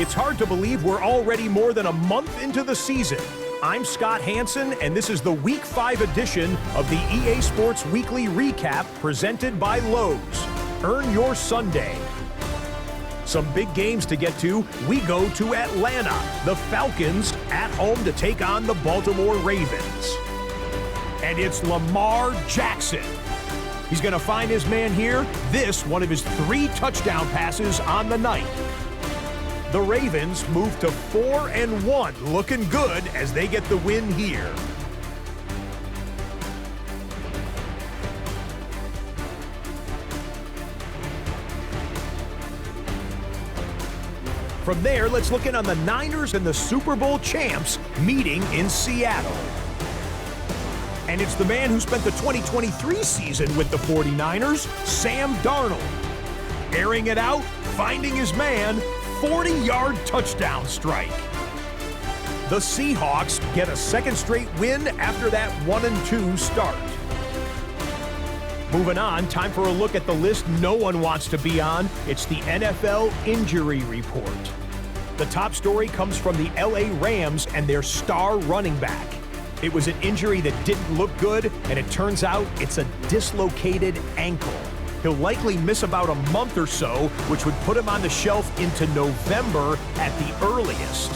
It's hard to believe we're already more than a month into the season. I'm Scott Hansen, and this is the Week 5 edition of the EA Sports Weekly Recap presented by Lowe's. Earn your Sunday. Some big games to get to. We go to Atlanta. The Falcons at home to take on the Baltimore Ravens. And it's Lamar Jackson. He's going to find his man here. This, one of his 3 touchdown passes on the night. The Ravens move to 4-1, looking good as they get the win here. From there, let's look in on the Niners and the Super Bowl champs meeting in Seattle. And it's the man who spent the 2023 season with the 49ers, Sam Darnold. Airing it out, finding his man, 40-yard touchdown strike. The Seahawks get a second straight win after that 1-2 start. Moving on, time for a look at the list no one wants to be on. It's the NFL Injury Report. The top story comes from the LA Rams and their star running back. It was an injury that didn't look good, and it turns out it's a dislocated ankle. He'll likely miss about a month or so, which would put him on the shelf into November at the earliest.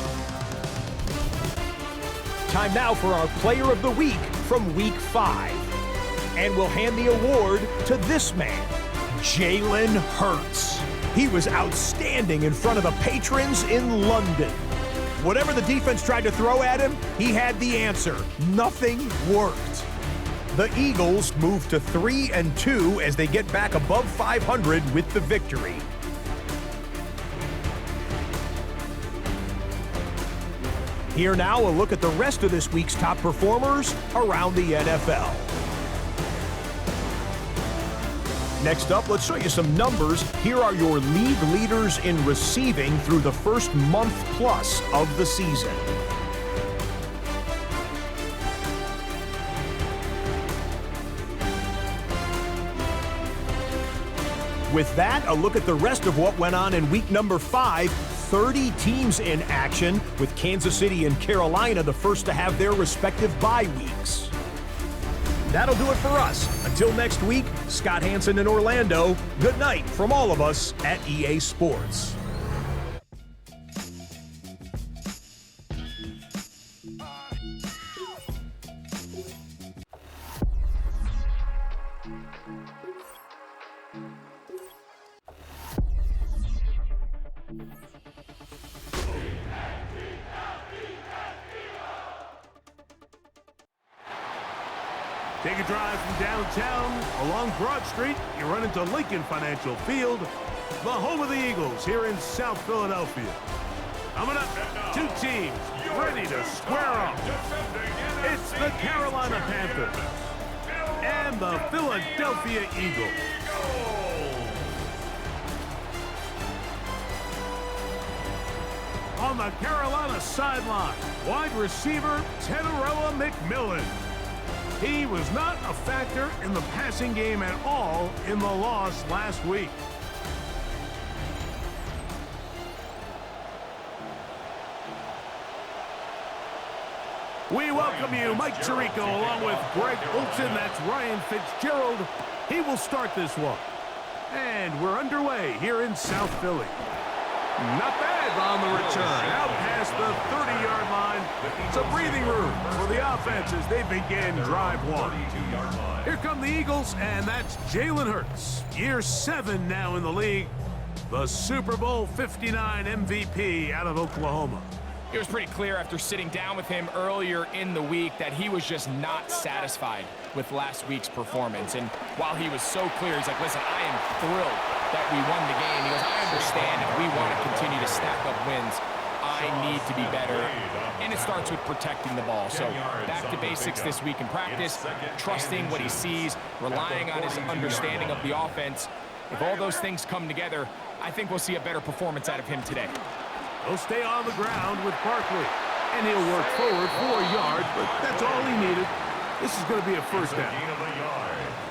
Time now for our Player of the Week from Week 5. And we'll hand the award to this man, Jalen Hurts. He was outstanding in front of the patrons in London. Whatever the defense tried to throw at him, he had the answer. Nothing worked. The Eagles move to 3-2 as they get back above 500 with the victory. Here now, a look at the rest of this week's top performers around the NFL. Next up, let's show you some numbers. Here are your league leaders in receiving through the first month plus of the season. With that, a look at the rest of what went on in week number 5. 30 teams in action, with Kansas City and Carolina the first to have their respective bye weeks. That'll do it for us. Until next week, Scott Hansen in Orlando. Good night from all of us at EA Sports. Take a drive from downtown along Broad Street. You run into Lincoln Financial Field, the home of the Eagles here in South Philadelphia. Coming up, 2 teams ready to square off. It's the Carolina Panthers and the Philadelphia Eagles. On the Carolina sideline, wide receiver Tenorella McMillan. He was not a factor in the passing game at all in the loss last week. We welcome you, Mike Tirico, along with Greg Olson. That's Ryan Fitzgerald. He will start this one. And we're underway here in South Philly. Not bad on the return. Out past the 30-yard line. Some breathing room for the offense as they begin drive 1. Here come the Eagles, and that's Jalen Hurts. Year 7 now in the league. The Super Bowl 59 MVP out of Oklahoma. It was pretty clear after sitting down with him earlier in the week that he was just not satisfied with last week's performance. And while he was so clear, he's like, listen, I am thrilled that we won the game. He goes, I understand if we want to continue to stack up wins, I need to be better. And it starts with protecting the ball. So back to basics this week in practice, trusting what he sees, relying on his understanding of the offense. If all those things come together, I think we'll see a better performance out of him today. He'll stay on the ground with Barkley, and he'll work forward 4 yards, but that's all he needed. This is going to be a first down.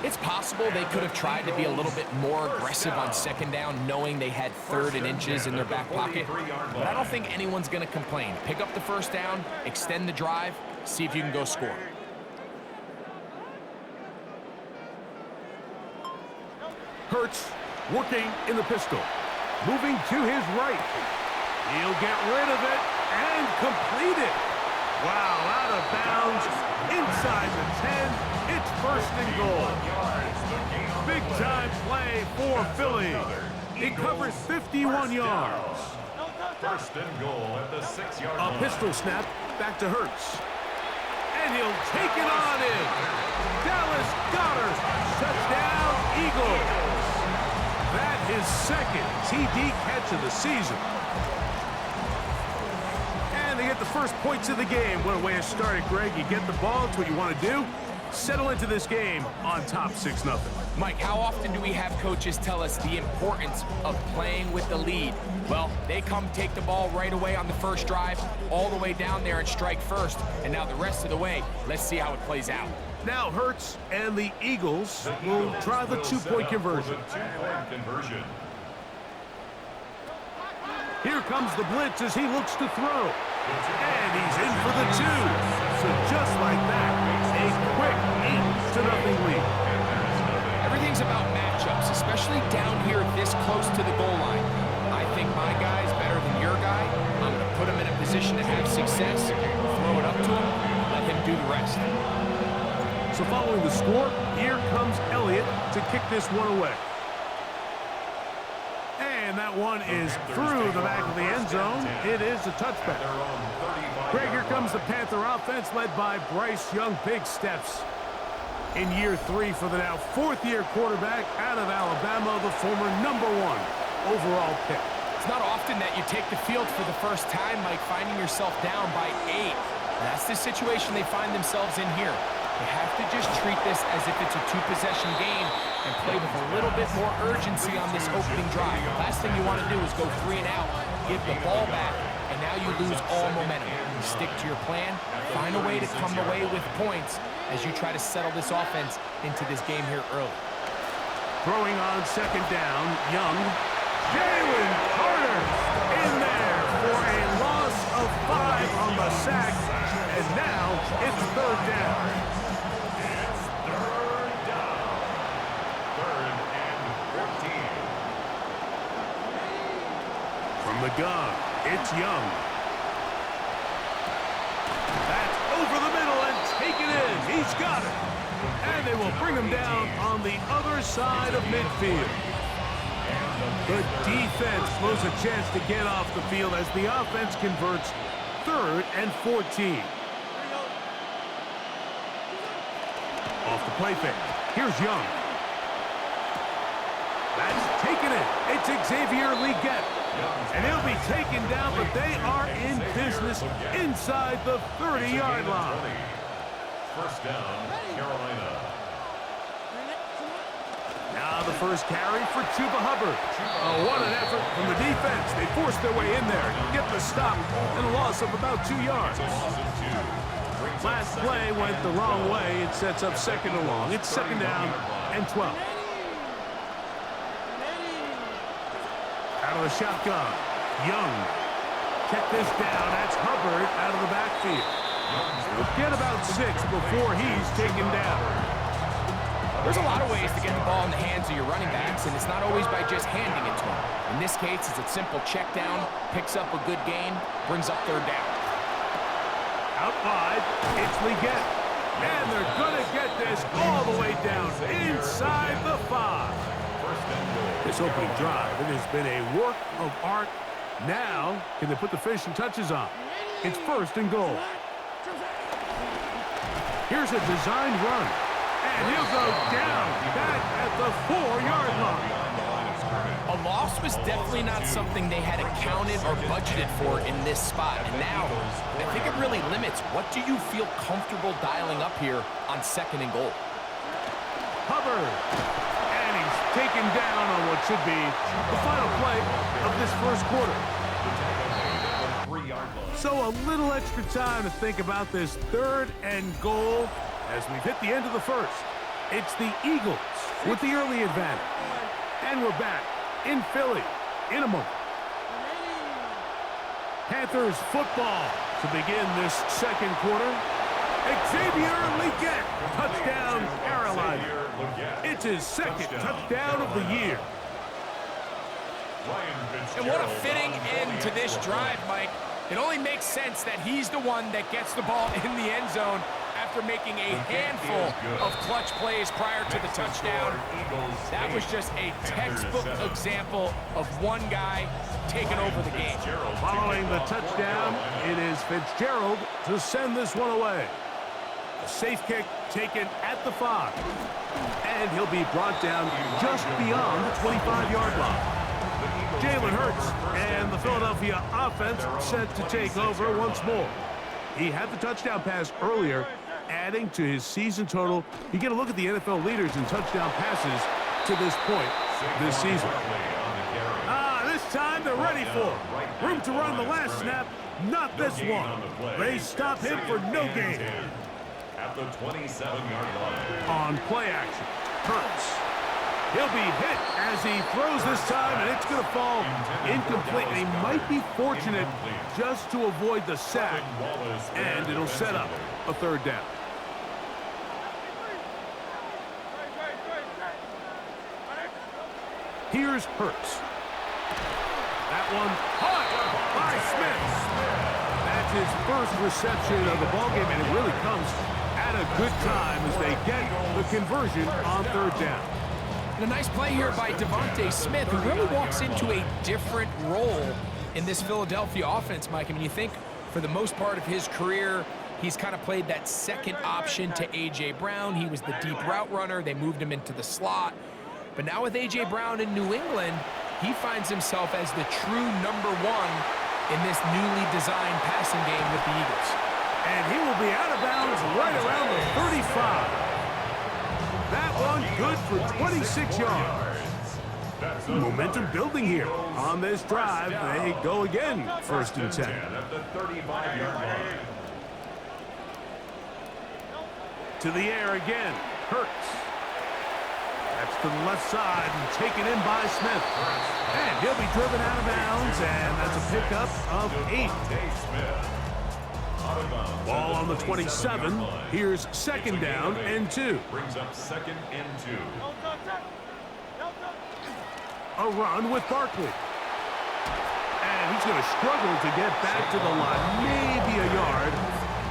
It's possible they could have tried to be a little bit more aggressive on second down, knowing they had 3rd and inches in their back pocket. But I don't think anyone's going to complain. Pick up the first down, extend the drive, see if you can go score. Hurts working in the pistol. Moving to his right. He'll get rid of it and complete it. Wow, out of bounds, inside the 10. It's 1st and goal. Big time play for Philly. It covers 51 yards. 1st and goal at the 6-yard line. A pistol snap back to Hurts. And he'll take it on in. Dallas Goedert, touchdown Eagles. That is 2nd TD catch of the season. And they get the first points of the game. What a way to start it, Greg. You get the ball. It's what you want to do. Settle into this game on top 6-0. Mike, how often do we have coaches tell us the importance of playing with the lead? Well, they come take the ball right away on the first drive, all the way down there and strike first. And now the rest of the way, let's see how it plays out. Now Hurts and the Eagles will try the 2-point conversion. Here comes the blitz as he looks to throw. And he's in for the 2. So just like that, a quick 8-0 lead. Everything's about matchups, especially down here this close to the goal line. I think my guy's better than your guy. I'm going to put him in a position to have success, throw it up to him, let him do the rest. So following the score, here comes Elliott to kick this one away. And that one is through the back of the end zone. It is a touchback. Greg, here comes the Panther offense led by Bryce Young. Big steps in year 3 for the now 4th-year quarterback out of Alabama, the former #1 overall pick. It's not often that you take the field for the first time, Mike, finding yourself down by 8. That's the situation they find themselves in here. They have to just treat this as if it's a 2-possession game and play with a little bit more urgency on this opening drive. Last thing you want to do is go 3 and out, give the ball back, and now you lose all momentum. Stick to your plan, find a way to come away with points as you try to settle this offense into this game here early. Throwing on second down, Young. Jalen Carter in there for a loss of 5 on the sack, and now it's 3rd down. From the gun, it's Young. That's over the middle and taken in. He's got it. And they will bring him down on the other side of midfield. The defense blows a chance to get off the field as the offense converts 3rd and 14. Off the play fake. Here's Young. That's taken in. It's Xavier Legette. And he'll be taken down, but they are in business inside the 30-yard line. First down, Carolina. Now the first carry for Chuba Hubbard. Oh, what an effort from the defense. They forced their way in there, get the stop, and a loss of about 2 yards. Last play went the wrong way. It sets up 2nd and long. It's 2nd down and 12. Out of the shotgun, Young. Check this down. That's Hubbard out of the backfield. We'll get about 6 before he's taken down. There's a lot of ways to get the ball in the hands of your running backs, and it's not always by just handing it to them. In this case, it's a simple check down, picks up a good gain, brings up 3rd down. Out wide, it's Legette. And they're going to get this all the way down inside the 5. This opening drive, it has been a work of art. Now, can they put the finishing touches on? It's 1st and goal. Here's a designed run. And he'll go down back at the 4-yard line. A loss was definitely not something they had accounted or budgeted for in this spot. And now, I think it really limits what do you feel comfortable dialing up here on 2nd and goal. Hubbard. And he's taken down on what should be the final play of this first quarter. So a little extra time to think about this 3rd and goal. as we've hit the end of the first. It's the Eagles with the early advantage. And we're back in Philly in a moment. Panthers football to begin this second quarter. Xavier Legette, touchdown Carolina. It's his second touchdown of the year. And what a fitting end to this drive, Mike. It only makes sense that he's the one that gets the ball in the end zone after making a handful of clutch plays prior to the touchdown. That was just a textbook example of one guy taking over the game. Following the touchdown, it is Fitzgerald to send this one away. A safe kick taken at the 5. And he'll be brought down just beyond the 25-yard line. Jalen Hurts and the Philadelphia offense set to take over once more. He had the touchdown pass earlier, adding to his season total. You get a look at the NFL leaders in touchdown passes to this point this season. This time they're ready for it. Room to run the last snap, not this one. They stop him for no gain. At the 27-yard line. On play action, Hurts. He'll be hit as he throws this time, and it's going to fall incomplete. And he might be fortunate just to avoid the sack, and it'll set up a third down. Here's Hurts. That one caught by Smith. That's his first reception of the ballgame, and it really comes at a good time as they get the conversion on third down. And a nice play here by Devontae Smith, who really walks into a different role in this Philadelphia offense, Mike. I mean, you think for the most part of his career, he's kind of played that second option to A.J. Brown. He was the deep route runner. They moved him into the slot. But now with A.J. Brown in New England, he finds himself as the true number 1 in this newly designed passing game with the Eagles. And he will be out of bounds right around the 35. That one good for 26 yards. Momentum building here on this drive. They go again, first and 10. At the 35-yard line. To the air again, Hurts. That's to the left side and taken in by Smith. And he'll be driven out of bounds, and that's a pickup of 8. Ball on the 27. Here's second down and 2. Brings up second and 2. A run with Barkley. And he's going to struggle to get back to the line. Maybe a yard.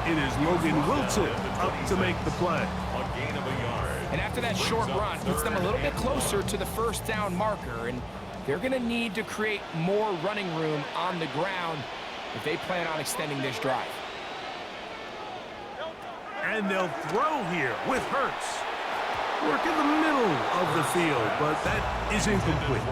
It is Logan Wilson up to make the play. A gain of a yard. And after that short run, puts them a little bit closer to the first down marker. And they're going to need to create more running room on the ground if they plan on extending this drive. And they'll throw here with Hurts. Work in the middle of the field, but that is incomplete.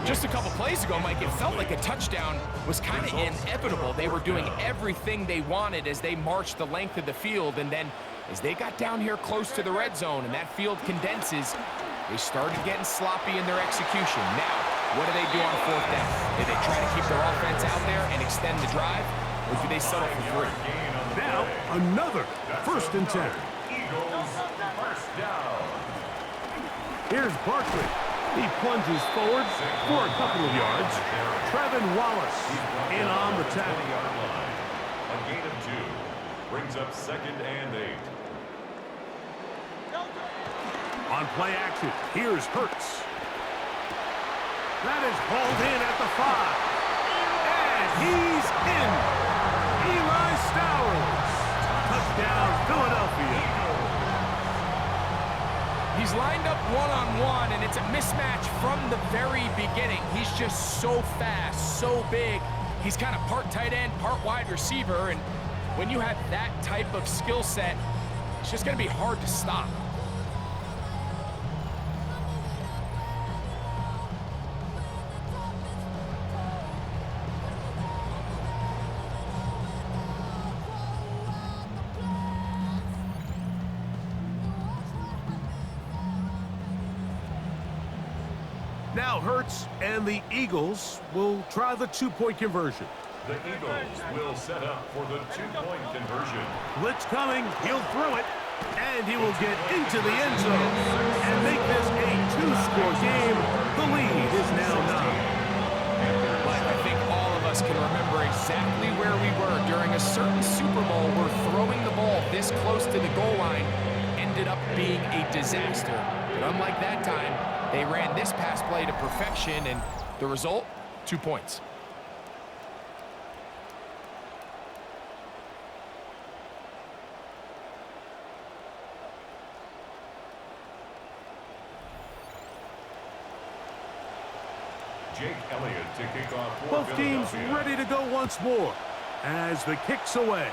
Just a couple plays ago, Mike, it felt like a touchdown was kind of inevitable. They were doing everything they wanted as they marched the length of the field, and then as they got down here close to the red zone and that field condenses, they started getting sloppy in their execution. Now, what do they do on fourth down? Do they try to keep their offense out there and extend the drive, or do they settle for 3? Now, another first and 10. Eagles first down. Here's Barkley. He plunges forward for a couple of yards. Trevin Wallace in on the tackle. A gain of 2. Brings up second and 8. On play action, here's Hurts. That is hauled in at the 5. And he's in. Eli Stowers. Touchdown, Philadelphia. He's lined up one-on-one, and it's a mismatch from the very beginning. He's just so fast, so big. He's kind of part tight end, part wide receiver, and when you have that type of skill set, it's just going to be hard to stop. Now Hurts and the Eagles will try the two-point conversion. The Eagles will set up for the two-point conversion. Blitz coming. He'll throw it. And he will get into the end zone and make this a two-score game. The lead is now 9. But I think all of us can remember exactly where we were during a certain Super Bowl where throwing the ball this close to the goal line ended up being a disaster. But unlike that time, they ran this pass play to perfection, and the result, 2 points. Jake Elliott to kick off for Both teams Philadelphia. ready to go once more as the kick's away.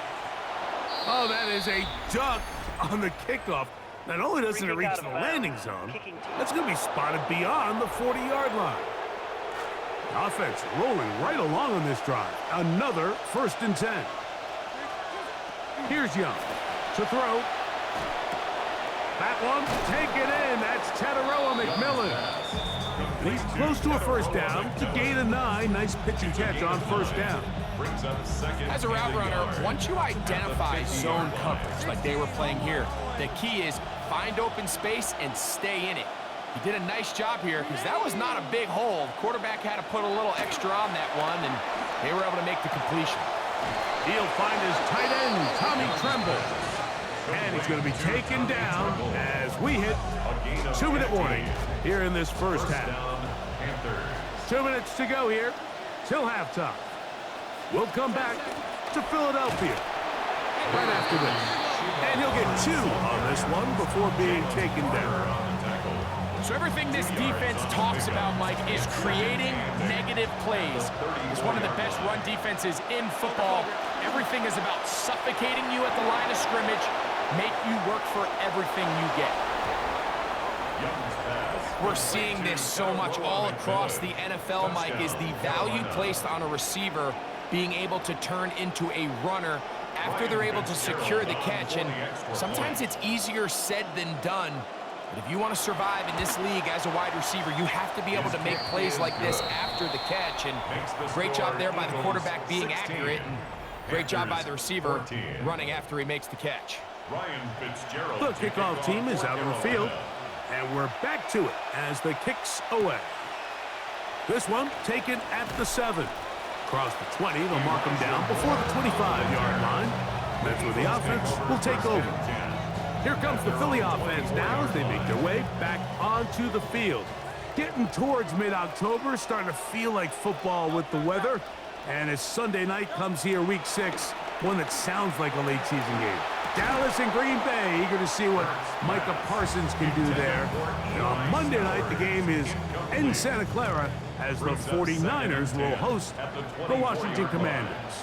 Oh, that is a duck on the kickoff. Not only doesn't it reach the landing zone, that's going to be spotted beyond the 40-yard line. The offense rolling right along on this drive. Another 1st and 10. Here's Young to throw. That one, take it in. That's Tataroa McMillan. And he's close to a 1st down to gain a 9. Nice pitch and catch on 1st down. Brings up 2nd. As a route runner, once you identify zone coverage like they were playing here, the key is find open space and stay in it. He did a nice job here because that was not a big hole. The quarterback had to put a little extra on that one, and they were able to make the completion. He'll find his tight end, Tommy Tremble. And he's going to be taken down as we hit 2-minute warning here in this 1st half. 2 minutes to go here till halftime. We'll come back to Philadelphia right after this. And he'll get 2 on this one before being taken down. So everything this defense talks about, Mike, is creating negative plays. It's one of the best run defenses in football. Everything is about suffocating you at the line of scrimmage, make you work for everything you get. We're seeing this so much all across the NFL, Mike, is the value placed on a receiver being able to turn into a runner after they're able to secure the catch. And sometimes it's easier said than done. But if you want to survive in this league as a wide receiver, you have to be able to make plays like this after the catch. And great job there by the quarterback being accurate. And great job by the receiver running after he makes the catch. The kickoff team is out on the field. And we're back to it as the kick's away. This one taken at the 7. Across the 20, they'll mark him down before the 25-yard line. That's where the offense will take over. Here comes the Philly offense now as they make their way back onto the field. Getting towards mid-October, starting to feel like football with the weather. And as Sunday night comes here, week 6, one that sounds like a late season game. Dallas and Green Bay, eager to see what Micah Parsons can do there. And on Monday night, the game is in Santa Clara as the 49ers will host the Washington Commanders.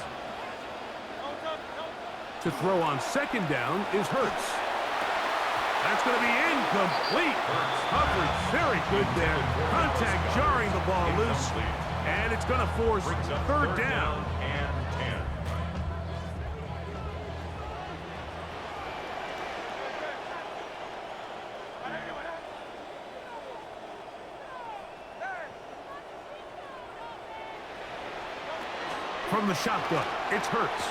To throw on 2nd down is Hurts. That's going to be incomplete. Coverage very good there. Contact jarring the ball loose. And it's going to force 3rd down. From the shotgun, it's Hurts.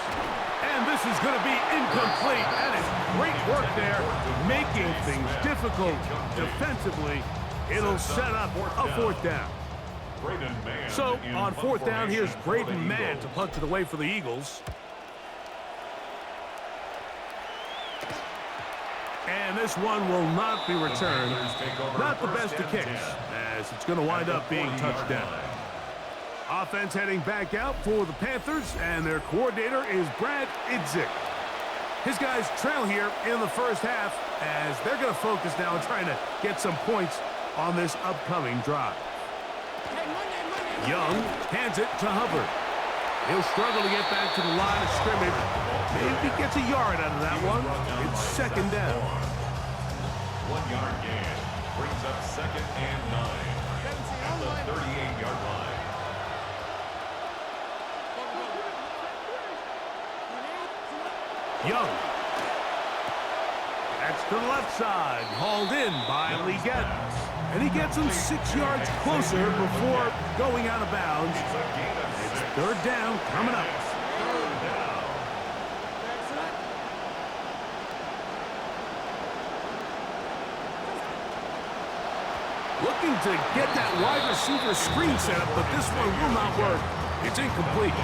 And this is going to be incomplete. That is great work there, making things difficult defensively. It'll set up a 4th down. So, on 4th down, here's Braden Mann to punch it away for the Eagles. And this one will not be returned. Not the best of kicks, as it's going to wind up being touchdown. Offense heading back out for the Panthers, and their coordinator is Brad Idzik. His guys trail here in the 1st half, as they're going to focus now on trying to get some points on this upcoming drive. Young hands it to Hubbard. He'll struggle to get back to the line of scrimmage. Maybe gets a yard out of that one. It's 2nd down. 1-yard gain brings up 2nd and 9 at the 38-yard line. Young. That's to the left side. Hauled in by Leggett. And he gets him 6 yards closer before going out of bounds. It's 3rd down coming up. Looking to get that wide receiver screen set up, but this one will not work. It's incomplete.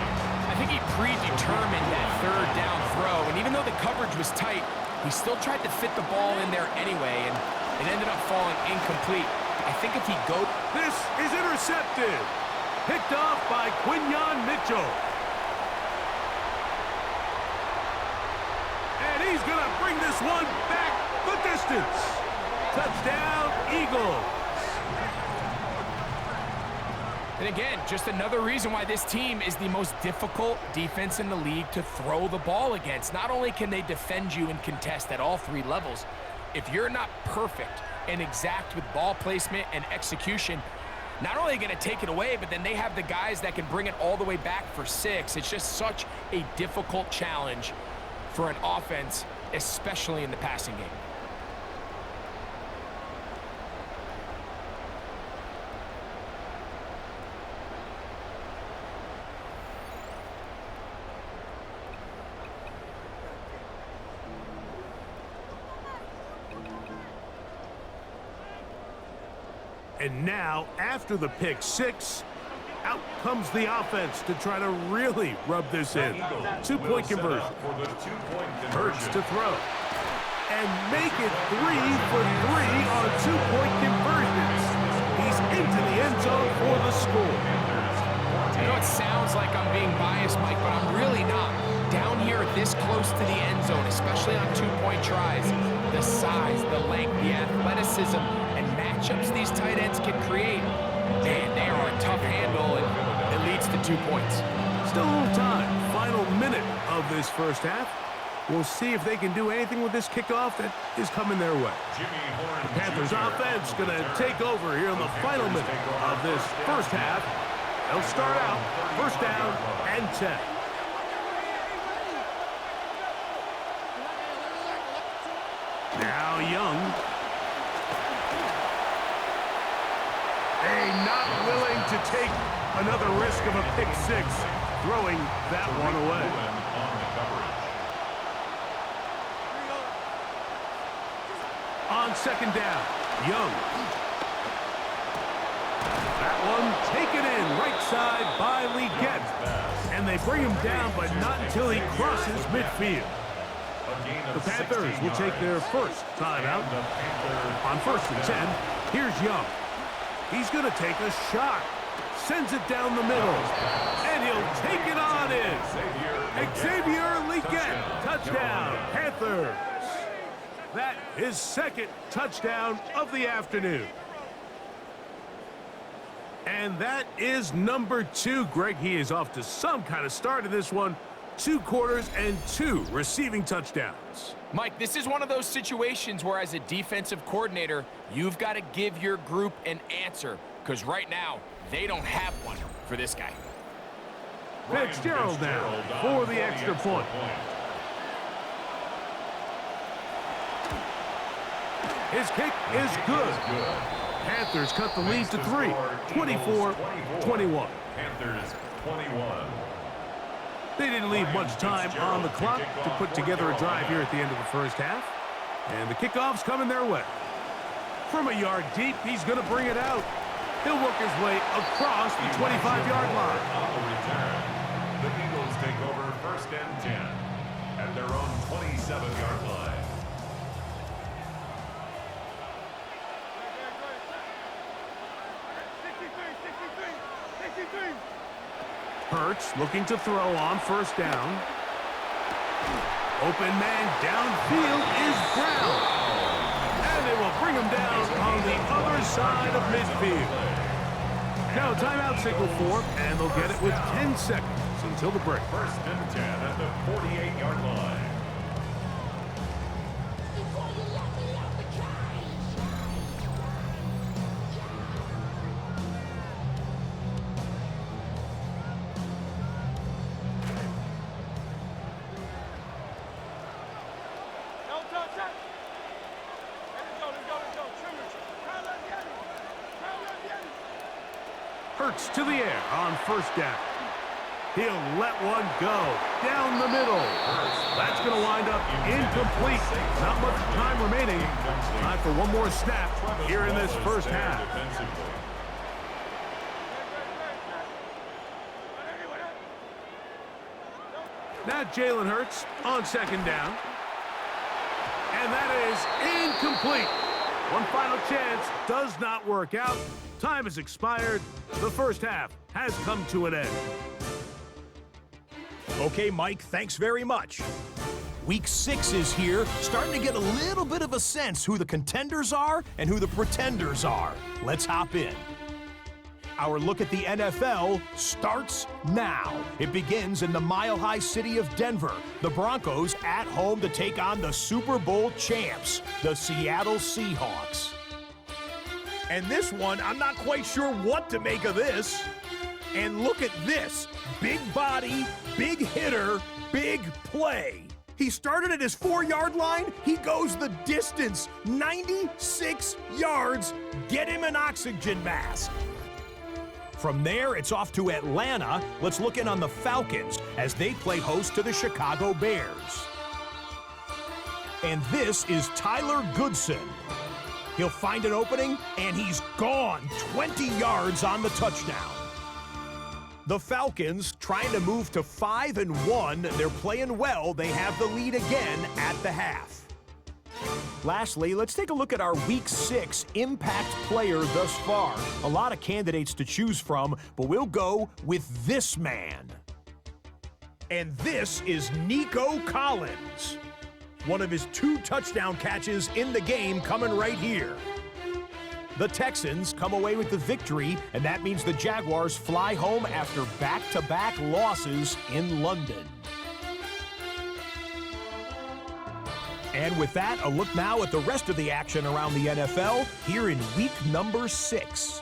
I think he predetermined that third down throw, and even though the coverage was tight, he still tried to fit the ball in there anyway, and it ended up falling incomplete. I think if he goes... This is intercepted. Picked off by Quinyon Mitchell. And he's going to bring this one back the distance. Touchdown, Eagles. And again, just another reason why this team is the most difficult defense in the league to throw the ball against. Not only can they defend you and contest at all three levels, if you're not perfect and exact with ball placement and execution, not only are they going to take it away, but then they have the guys that can bring it all the way back for 6. It's just such a difficult challenge for an offense, especially in the passing game. And now, after the pick 6, out comes the offense to try to really rub this in. 2-point conversion. Hurts to throw. And make it 3 for 3 on 2-point conversions. He's into the end zone for the score. I know it sounds like I'm being biased, Mike, but I'm really not. Down here this close to the end zone, especially on 2-point tries, the size, the length, the athleticism, and matchups these tight ends can create, man, they are a tough handle, and it leads to 2 points. Still a little time. Final minute of this first half. We'll see if they can do anything with this kickoff that is coming their way. The Panthers offense going to take over here in the final minute of this first half. They'll start out first down and 10. Now Young. They not willing to take another risk of a pick 6, throwing that one away. On second down, Young. That one taken in right side by Leggett. And they bring him down, but not until he crosses midfield. The Panthers will take their first timeout. On first and 10, here's Young. He's going to take a shot. Sends it down the middle. And he'll take it on in. Xavier Leggett, touchdown, Panthers. That is second touchdown of the afternoon. And that is number 2. Greg, he is off to some kind of start in this one. 2 quarters and 2 receiving touchdowns. Mike, this is one of those situations where as a defensive coordinator, you've got to give your group an answer, because right now, they don't have one for this guy. Fitzgerald now for the extra point. His kick is good. Panthers cut the lead to 3, 24-21. Panthers 21. They didn't leave much time on the clock to put together a drive here at the end of the first half. And the kickoff's coming their way. From a yard deep, he's going to bring it out. He'll work his way across the 25-yard line. On the return, the Eagles take over first and 10 at their own 27-yard line. Hurts looking to throw on first down. Open man downfield is Brown. And they will bring him down on the other side of midfield. Now timeout signal for, and they'll get it with 10 seconds until the break. First and 10 at the 48-yard line. Hurts to the air on first down. He'll let one go down the middle. That's going to wind up Incomplete. Not much time remaining. Time for one more snap here in this first half. Now Jalen Hurts on second down. And that is incomplete. One final chance does not work out. Time has expired. The first half has come to an end. Okay, Mike, thanks very much. Week 6 is here, starting to get a little bit of a sense who the contenders are and who the pretenders are. Let's hop in. Our look at the NFL starts now. It begins in the mile-high city of Denver. The Broncos at home to take on the Super Bowl champs, the Seattle Seahawks. And this one, I'm not quite sure what to make of this. And look at this. Big body, big hitter, big play. He started at his 4-yard line. He goes the distance, 96 yards. Get him an oxygen mask. From there, it's off to Atlanta. Let's look in on the Falcons as they play host to the Chicago Bears. And this is Tyler Goodson. He'll find an opening, and he's gone 20 yards on the touchdown. The Falcons trying to move to 5-1. They're playing well. They have the lead again at the half. Lastly, let's take a look at our Week 6 impact player thus far. A lot of candidates to choose from, but we'll go with this man. And this is Nico Collins. One of his 2 touchdown catches in the game coming right here. The Texans come away with the victory, and that means the Jaguars fly home after back-to-back losses in London. And with that, a look now at the rest of the action around the NFL here in week number 6.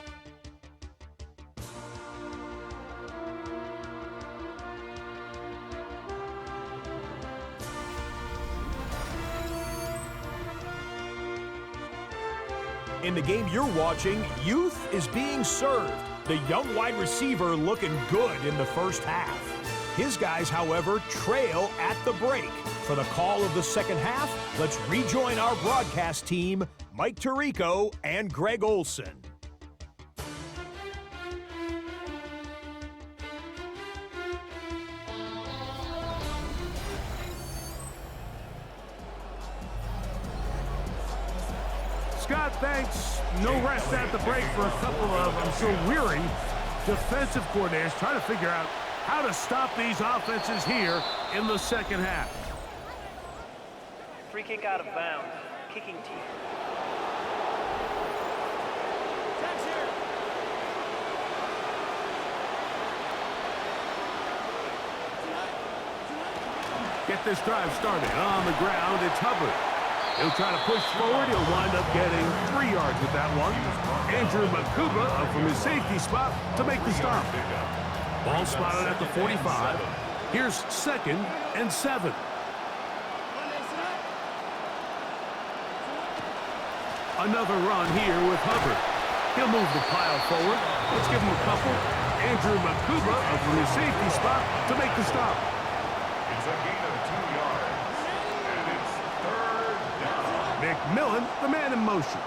In the game you're watching, youth is being served. The young wide receiver looking good in the first half. His guys, however, trail at the break. For the call of the second half, let's rejoin our broadcast team, Mike Tirico and Greg Olson. Scott, thanks. No rest at the break for a couple of, I'm sure, weary defensive coordinators trying to figure out how to stop these offenses here in the second half. Free kick out of bounds. Kicking team. Get this drive started. On the ground, it's Hubbard. He'll try to push forward. He'll wind up getting 3 yards with that one. Andrew Makuba up from his safety spot to make the stop. Ball spotted at the 45. Here's 2nd and 7. Another run here with Hubbard. He'll move the pile forward. Let's give him a couple. Andrew Makuba up from his safety spot to make the stop. It's a gain of 2 yards. And it's 3rd down. McMillan, the man in motion.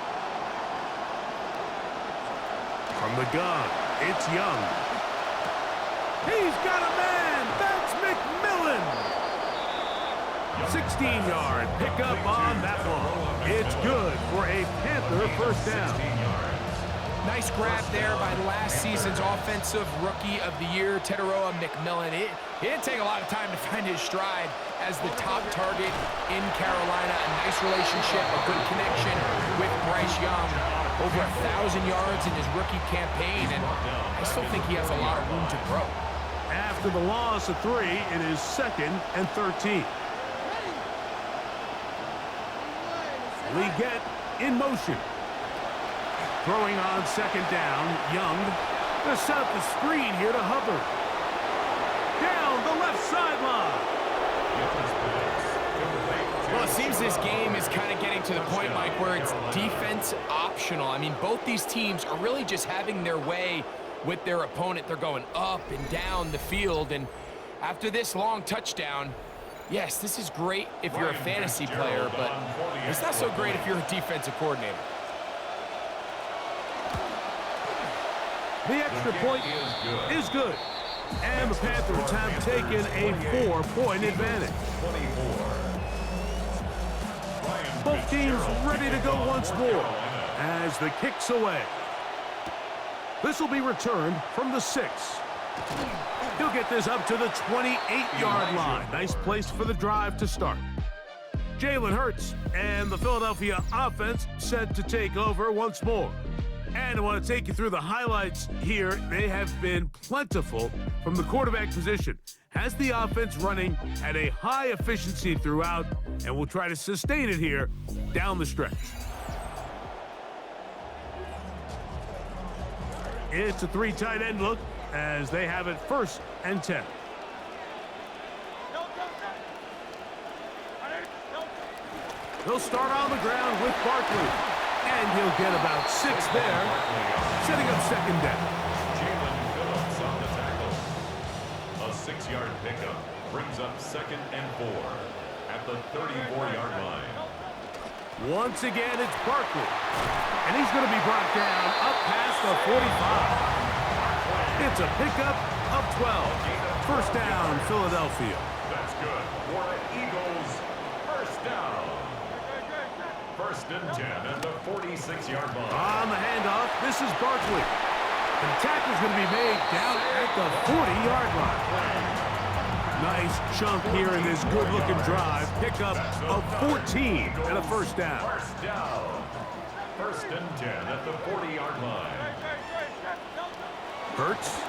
From the gun, it's Young. He's got a man. That's McMillan. 16-yard pickup on that one. It's good for a Panther first down. Nice grab there by last season's offensive rookie of the year, Teteroa McMillan. It didn't take a lot of time to find his stride as the top target in Carolina. A nice relationship, a good connection with Bryce Young. Over 1,000 yards in his rookie campaign, and I still think he has a lot of room to grow. After the loss of 3, it is 2nd and 13. Leggett in motion. Throwing on 2nd down, Young. Gonna set up the screen here to Hubbard. Down the left sideline. Well, it seems this game is kind of getting to the point, Mike, where it's defense optional. I mean, both these teams are really just having their way with their opponent. They're going up and down the field, and after this long touchdown, Yes, this is great if you're a fantasy player, but it's not so great if you're a defensive coordinator. The extra point is good. And the Panthers have taken a 4-point advantage. Both teams ready to go once more as the kick's away. This will be returned from the 6. He'll get this up to the 28-yard line. Nice place for the drive to start. Jalen Hurts and the Philadelphia offense set to take over once more. And I want to take you through the highlights here. They have been plentiful from the quarterback position. Has the offense running at a high efficiency throughout, and we'll try to sustain it here down the stretch. It's a 3 tight end look as they have it 1st and 10. They'll start on the ground with Barkley. And he'll get about 6 there, setting up 2nd down. Jalen Phillips on the tackle. A 6-yard pickup brings up 2nd and 4 at the 34-yard line. Once again, it's Barkley. And he's going to be brought down up past the 45. It's a pickup of 12. 1st down, Philadelphia. That's good for the Eagles. 1st down. 1st and 10 at the 46-yard line. On the handoff, this is Barkley. And the tackle's going to be made down at the 40-yard line. Nice chunk here in this good-looking drive. Pickup of 14 and a 1st down. 1st down. 1st and 10 at the 40-yard line. Hurts.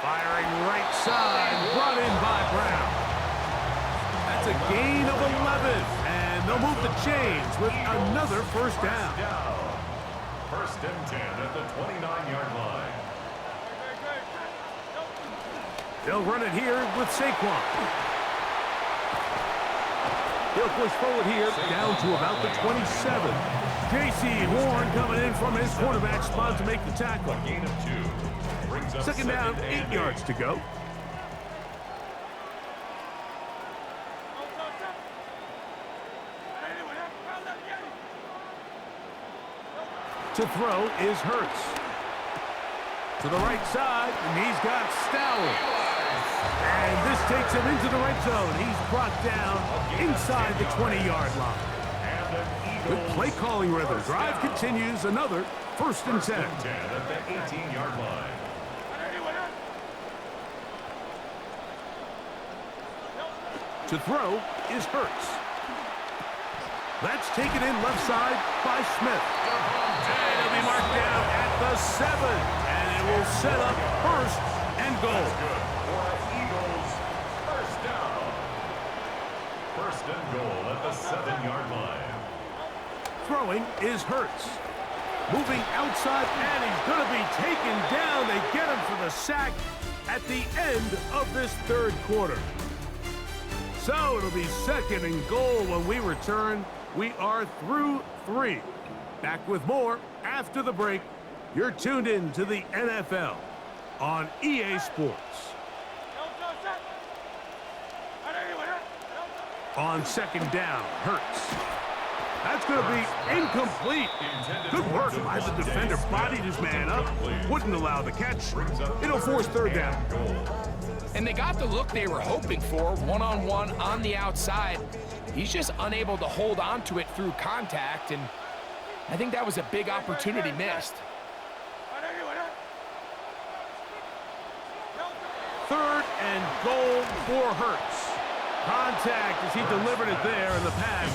Firing right side. Brought in by Brown. That's a gain of 11. And they'll move the chains with another 1st down. 1st and 10 at the 29-yard line. They'll run it here with Saquon. He'll push forward here down to about the 27. J.C. Horn coming in from his quarterback spot to make the tackle. Gain of 2. Brings up 2nd down, 8 yards to go. To throw is Hurts. To the right side, and he's got Stowell. And this takes him into the red zone. He's brought down inside the 20-yard line. Good play calling rhythm. Drive continues. Another 1st and 10. 10 at the 18-yard line. To throw is Hurts. That's taken in left side by Smith. And it'll be marked down at the 7. And it will set up 1st and goal. Good for the Eagles. 1st down. 1st and goal at the 7-yard line. Throwing is Hurts. Moving outside, and he's going to be taken down. They get him for the sack at the end of this 3rd quarter. So it'll be 2nd and goal when we return. We are through 3. Back with more after the break. You're tuned in to the NFL on EA Sports. On 2nd down, Hurts. That's going to be incomplete. Good work by the defender. Bodied his man up. Wouldn't allow the catch. It'll force 3rd down. And they got the look they were hoping for, one-on-one on the outside. He's just unable to hold on to it through contact, and I think that was a big opportunity missed. 3rd and goal for Hurts. Contact as he delivered it there, and the pass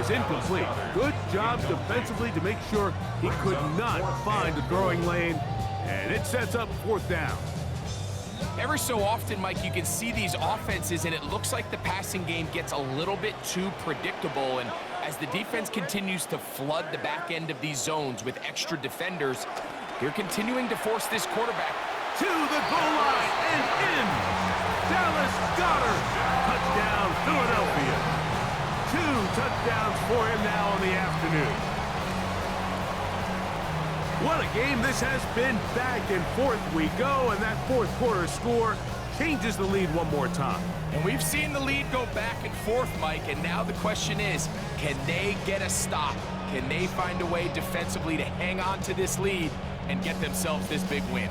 is incomplete. Good job defensively to make sure he could not find the throwing lane, and it sets up 4th down. Every so often, Mike, you can see these offenses, and it looks like the passing game gets a little bit too predictable, and as the defense continues to flood the back end of these zones with extra defenders, they're continuing to force this quarterback to the goal line and in. Dallas Goedert. Touchdown, Philadelphia. 2 touchdowns for him now in the afternoon. What a game this has been. Back and forth we go, and that 4th quarter score changes the lead one more time. And we've seen the lead go back and forth, Mike, and now the question is, can they get a stop? Can they find a way defensively to hang on to this lead and get themselves this big win?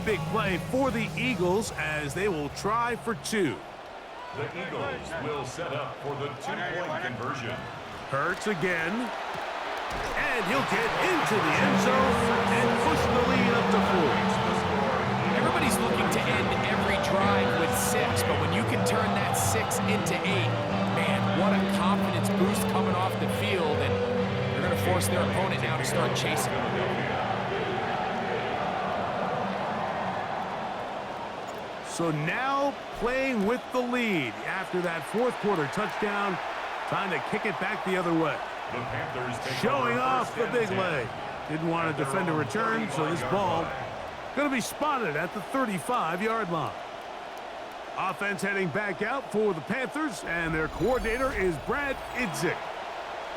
Big play for the Eagles as they will try for two. The Eagles will set up for the two-point conversion. Hurts again. And he'll get into the end zone and push the lead up to 4. Everybody's looking to end every drive with 6, but when you can turn that 6 into 8, man, what a confidence boost coming off the field, and they're going to force their opponent now to start chasing. So now playing with the lead after that fourth quarter touchdown, trying to kick it back the other way. The Panthers take Showing over off the first big and 10. leg. Didn't want to defend a return, so this ball going to be spotted at the 35-yard line. Offense heading back out for the Panthers, and their coordinator is Brad Idzik.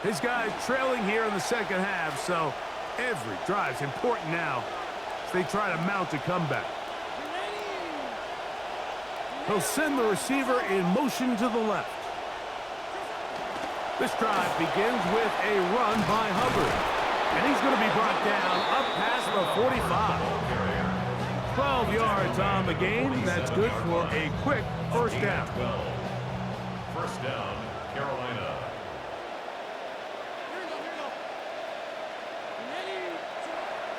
His guys trailing here in the second half, so every drive's important now as they try to mount a comeback. He'll send the receiver in motion to the left. This drive begins with a run by Hubbard. And he's going to be brought down up past the 45. 12 yards on the game. That's good for a quick first down. 12. First down, Carolina.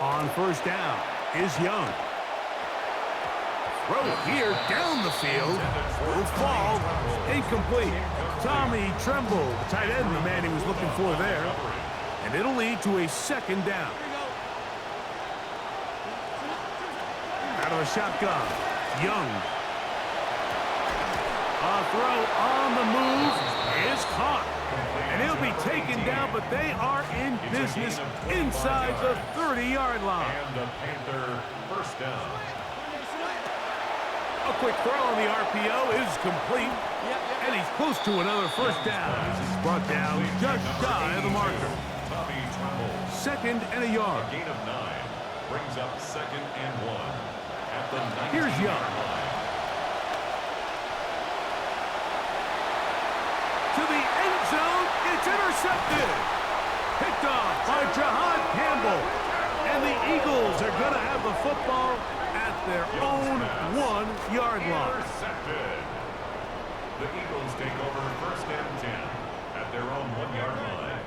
On first down is Young. Throw here down the field. Will fall. Incomplete. Tommy Tremble, the tight end, the man he was looking for there. And it'll lead to a second down. Out of a shotgun. Young. A throw on the move is caught. And he'll be taken down, but they are in business inside the 30-yard line. And the Panther first down. A quick throw on the RPO is complete, and he's close to another first down. He's brought down just shy of the marker. Tommy Tremble. Second and a yard. A gain of 9 brings up second and 1 at the 19-yard Here's Young. line. To the end zone, it's intercepted. Picked off by Jahad Campbell. And the Eagles are going to have the football at their own 1-yard line. Intercepted. The Eagles take over first and 10 at their own 1-yard line.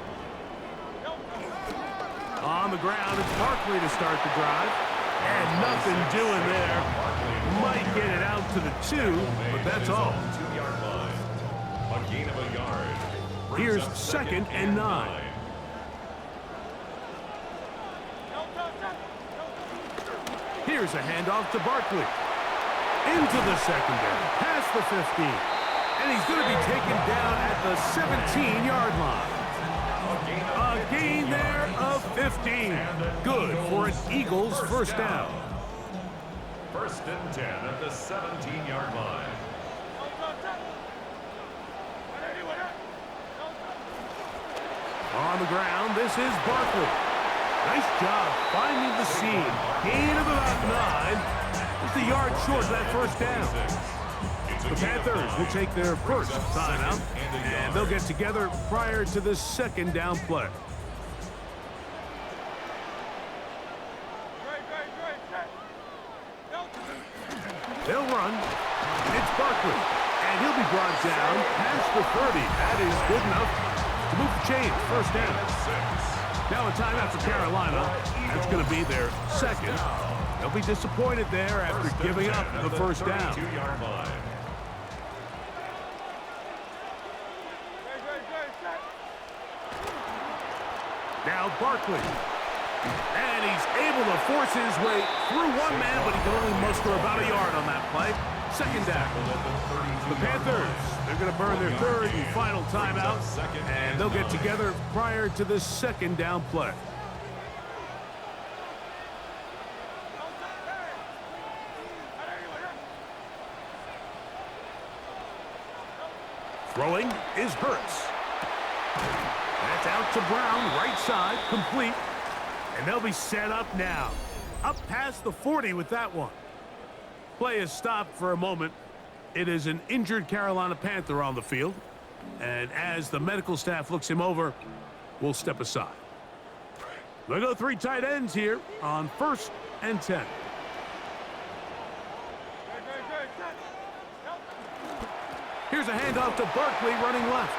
On the ground, it's Barkley to start the drive. And nothing doing there. Might get it out to the 2, but that's all. 2-yard line. A gain of a yard. Brings Here's up second and 9. Here's a handoff to Barkley. Into the secondary, past the 15. And he's going to be taken down at the 17-yard line. A gain there of 15. Good for an Eagles first down. First and 10 at the 17-yard line. On the ground, this is Barkley. Nice job finding the seam. Gain of about 9. Just a yard short of that first down. The Panthers will take their first timeout, and they'll get together prior to the second down play. They'll run. It's Barkley, and he'll be brought down past the 30. That is good enough to move the chain. First down. Now a timeout for Carolina. That's going to be their second. They'll be disappointed there after giving up the first down. 32-yard line. Now Barkley. And he's able to force his way through one man, but he can only muster about a yard on that play. Second down. The Panthers, they're going to burn their third and final timeout, and they'll get together prior to the second down play. Throwing is Hurts. That's out to Brown, right side, complete. And they'll be set up now. Up past the 40 with that one. Play is stopped for a moment. It is an injured Carolina Panther on the field. And as the medical staff looks him over, we'll step aside. We'll go 3 tight ends here on 1st and 10. Here's a handoff to Barkley running left.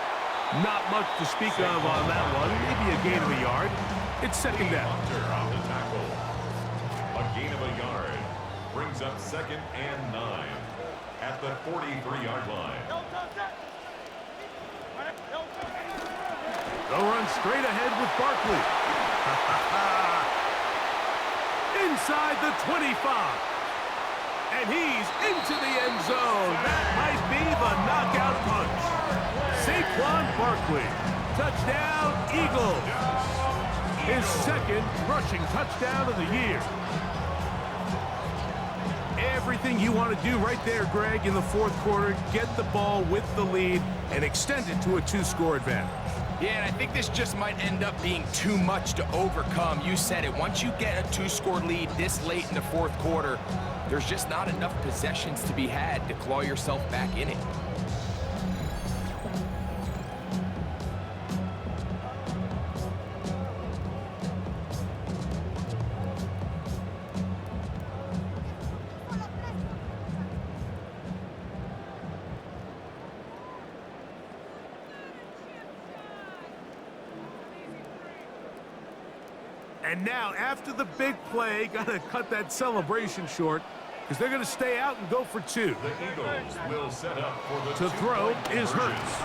Not much to speak of on that one. Maybe a gain of a yard. It's second down. Off the tackle. A gain of a yard brings up 2nd and 9 at the 43-yard line. They'll run straight ahead with Barkley. Inside the 25. And he's into the end zone. That might be the knockout punch. Saquon Barkley. Touchdown, Eagles. His 2nd rushing touchdown of the year. Everything you want to do right there, Greg, in the 4th quarter. Get the ball with the lead and extend it to a 2-score advantage. Yeah, and I think this just might end up being too much to overcome. You said it. Once you get a 2-score lead this late in the 4th quarter, there's just not enough possessions to be had to claw yourself back in it. And now, after the big play, got to cut that celebration short because they're going to stay out and go for 2. The Eagles will set up for the To throw is Hurts.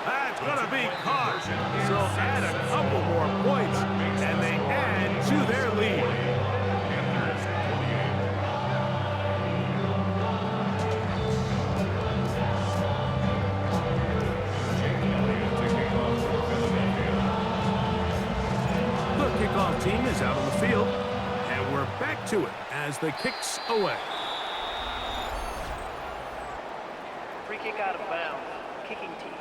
That's going to be caught. So add a couple more points, and they add to their lead. Kickoff team is out on the field, and we're back to it as the kick's away. Free kick out of bounds. Kicking team.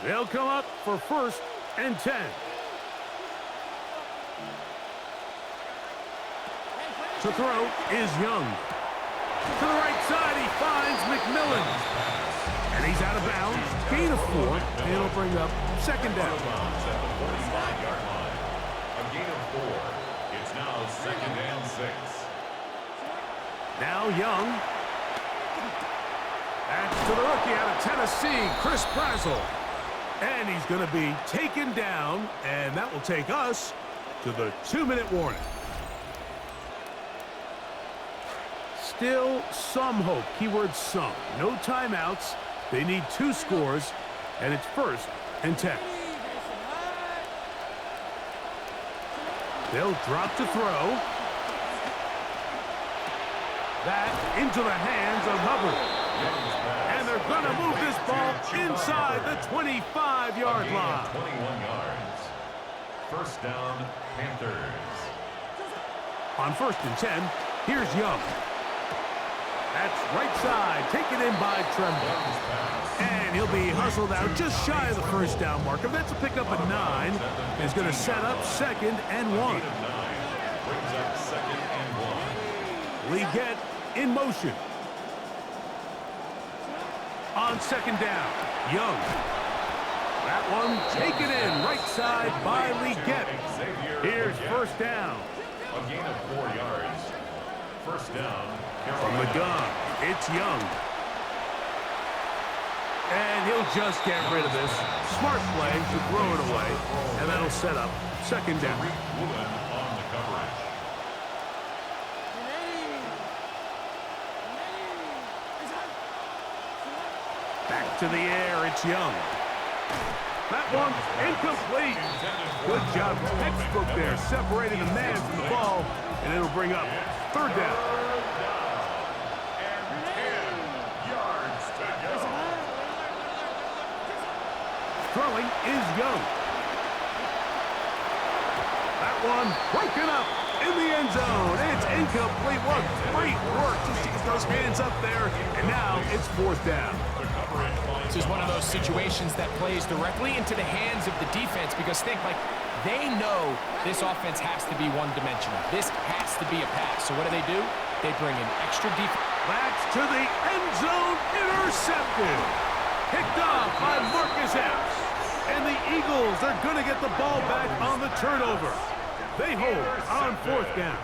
They'll come up for 1st and 10. To throw is Young. To the right side, he finds McMillan. And he's out of bounds. Gain of 4, and it'll bring up 2nd down. At the 45-yard line. A gain of 4. It's now 2nd and 6. Now Young. That's to the rookie out of Tennessee, Chris Brazzell. And he's going to be taken down, and that will take us to the 2-minute warning. Still some hope. Keyword some. No timeouts. They need 2 scores, and it's 1st and 10. They'll drop to throw. That into the hands of Hubbard. And they're going to move this ball inside the 25-yard line. 21 yards. 1st down, Panthers. On 1st and 10, here's Young. That's right side, taken in by Tremble. And he'll be hustled out just shy of the 1st down marker. That's a pickup of 9. Is going to set up 2nd and 1. Brings up 2nd and 1. Leggett in motion. On 2nd down, Young. That one taken in right side by Leggett. Here's 1st down. A gain of 4 yards. 1st down. From the gun, it's Young. And he'll just get rid of this. Smart play to throw it away. And that'll set up 2nd down. Woolen on the coverage. Back to the air, it's Young. That one's incomplete. Good job, textbook there, separating the man from the ball. And it'll bring up 3rd down. Throwing is Young. That one broken up in the end zone. It's incomplete. What great work just to get those hands up there. And now it's fourth down. This is one of those situations that plays directly into the hands of the defense because like they know this offense has to be one-dimensional. This has to be a pass. So what do? They bring in extra defense. That's to the end zone, intercepted. Picked off by Marcus Epps. And the Eagles are going to get the ball back on the turnover. They hold on fourth down.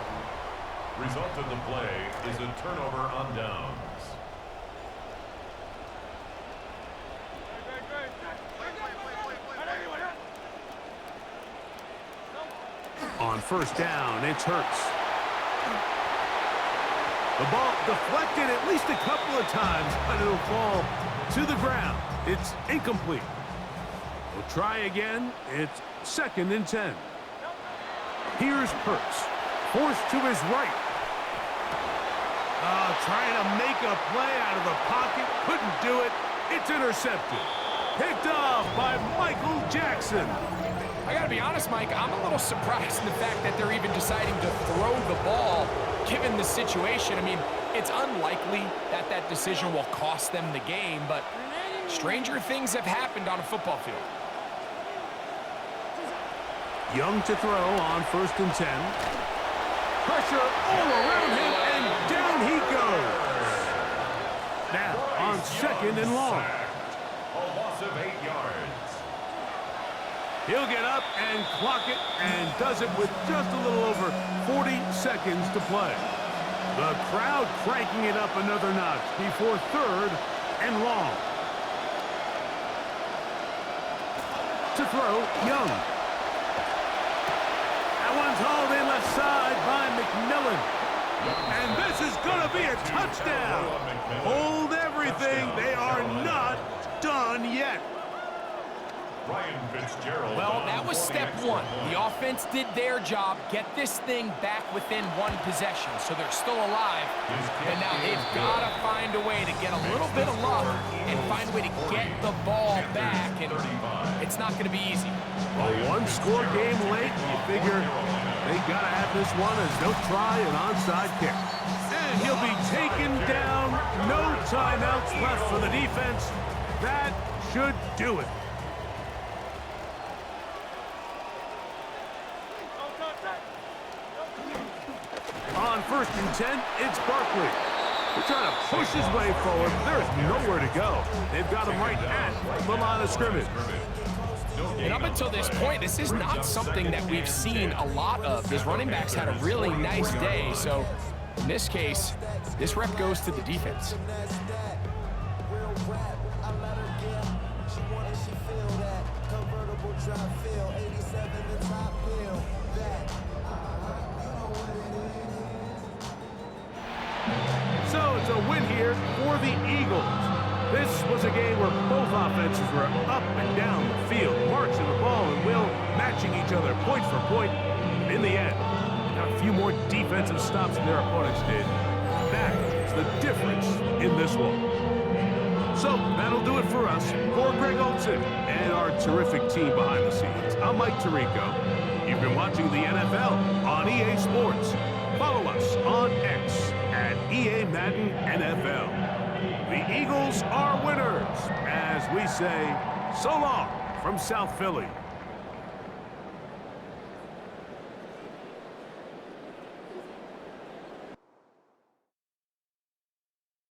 Result of the play is a turnover on downs. On first down, it's Hurts. The ball deflected at least a couple of times, but it'll fall to the ground. It's incomplete. We'll try again. It's 2nd and 10. Here's Hurts. Forced to his right. Trying to make a play out of the pocket. Couldn't do it. It's intercepted. Picked off by Michael Jackson. I got to be honest, Mike, I'm a little surprised in the fact that they're even deciding to throw the ball given the situation. I mean, it's unlikely that that decision will cost them the game, but stranger things have happened on a football field. Young to throw on 1st and 10. Pressure all around him, and down he goes. Now on 2nd and long. A loss of 8 yards. He'll get up and clock it, and does it with just a little over 40 seconds to play. The crowd cranking it up another notch before 3rd and long. To throw, Young. That one's hauled in left side by McMillan. And this is going to be a touchdown. Hold everything. They are not done yet. Ryan Fitzgerald. Well, that was step one. The offense did their job, get this thing back within one possession, so they're still alive. And now they've got to find a way to get a little bit of luck and find a way to get the ball back, and it's not going to be easy. A one-score game late, you figure they got to have this one as they'll try an onside kick. And he'll be taken down. No timeouts left for the defense. That should do it. On 1st and 10, it's Barkley. He's trying to push his way forward. There's nowhere to go. They've got him right at the line of scrimmage. And up until this point, this is not something that we've seen a lot of. His running backs had a really nice day. So in this case, this rep goes to the defense. So it's a win here for the Eagles. This was a game where both offenses were up and down the field, marching the ball and will, matching each other point for point. In the end, got a few more defensive stops than their opponents did. That is the difference in this one. So that'll do it for us. For Greg Olson and our terrific team behind the scenes, I'm Mike Tirico. You've been watching the NFL on EA Sports. Follow us on X at EA Madden NFL. The Eagles are winners, as we say, so long from South Philly.